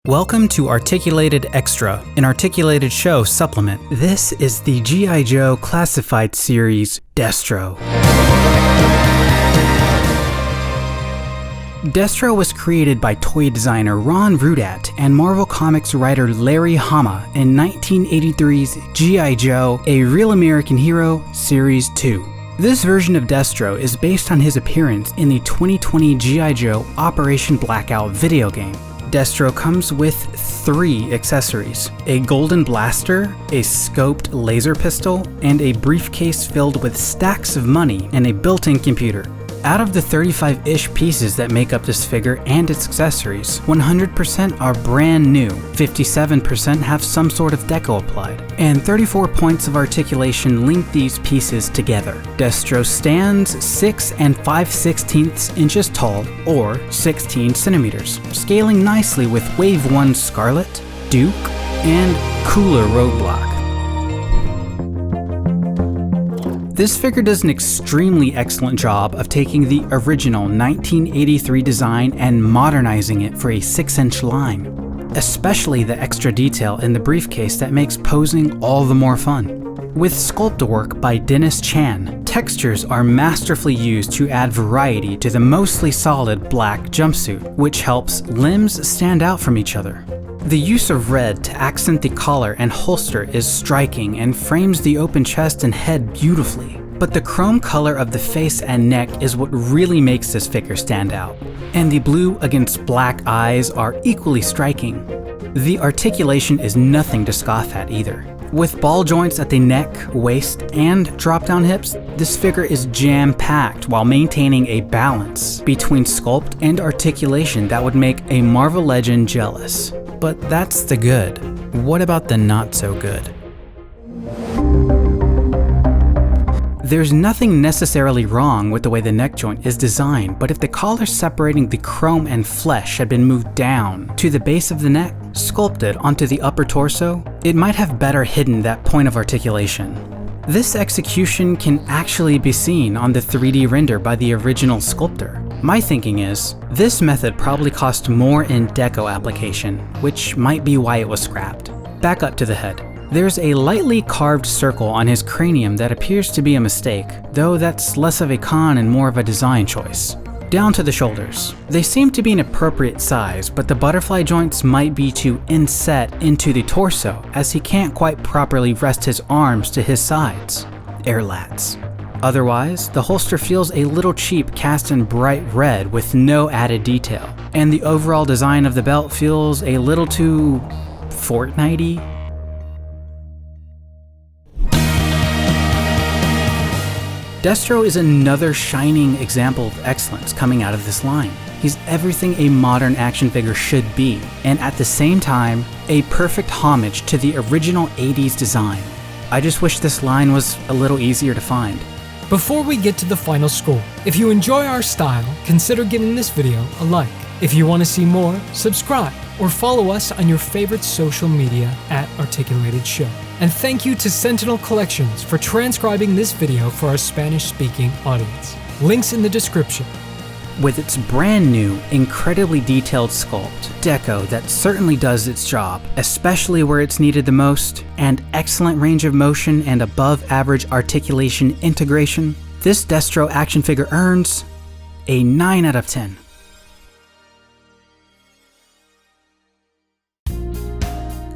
Welcome to Articulated Xtra, an articulated show supplement. This is the G.I. Joe classified series, Destro. Destro was created by toy designer Ron Rudat and Marvel Comics writer Larry Hama in 1983's G.I. Joe, A Real American Hero, Series 2. This version of Destro is based on his appearance in the 2020 G.I. Joe Operation Blackout video game. Destro comes with 3 accessories: a golden blaster, a scoped laser pistol, and a briefcase filled with stacks of money and a built-in computer. Out of the 35-ish pieces that make up this figure and its accessories, 100% are brand new, 57% have some sort of deco applied, and 34 points of articulation link these pieces together. Destro stands 6 5/16 inches tall, or 16 centimeters, scaling nicely with Wave 1 Scarlet, Duke, and Cooler Roadblock. This figure does an extremely excellent job of taking the original 1983 design and modernizing it for a 6-inch line, especially the extra detail in the briefcase that makes posing all the more fun. With sculpt work by Dennis Chan, textures are masterfully used to add variety to the mostly solid black jumpsuit, which helps limbs stand out from each other. The use of red to accent the collar and holster is striking and frames the open chest and head beautifully. But the chrome color of the face and neck is what really makes this figure stand out. And the blue against black eyes are equally striking. The articulation is nothing to scoff at either. With ball joints at the neck, waist, and drop-down hips, this figure is jam-packed while maintaining a balance between sculpt and articulation that would make a Marvel legend jealous. But that's the good. What about the not so good? There's nothing necessarily wrong with the way the neck joint is designed, but if the collar separating the chrome and flesh had been moved down to the base of the neck, sculpted onto the upper torso, it might have better hidden that point of articulation. This execution can actually be seen on the 3D render by the original sculptor. My thinking is, this method probably cost more in deco application, which might be why it was scrapped. Back up to the head. There's a lightly carved circle on his cranium that appears to be a mistake, though that's less of a con and more of a design choice. Down to the shoulders. They seem to be an appropriate size, but the butterfly joints might be too inset into the torso, as he can't quite properly rest his arms to his sides. Air lats. Otherwise, the holster feels a little cheap cast in bright red with no added detail, and the overall design of the belt feels a little too Fortnite-y. Destro is another shining example of excellence coming out of this line. He's everything a modern action figure should be, and at the same time, a perfect homage to the original 80s design. I just wish this line was a little easier to find. Before we get to the final score, if you enjoy our style, consider giving this video a like. If you want to see more, subscribe or follow us on your favorite social media @Articulated Show. And thank you to Sentinel Collections for transcribing this video for our Spanish-speaking audience. Links in the description. With its brand new, incredibly detailed sculpt, deco that certainly does its job, especially where it's needed the most, and excellent range of motion and above average articulation integration, this Destro action figure earns a 9 out of 10.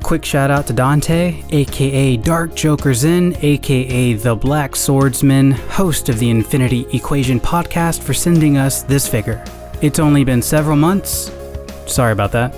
Quick shout out to Dante, aka Dark Joker Zen, aka the Black Swordsman, host of the Infinity Equation podcast, for sending us this figure. It's only been several months. Sorry about that.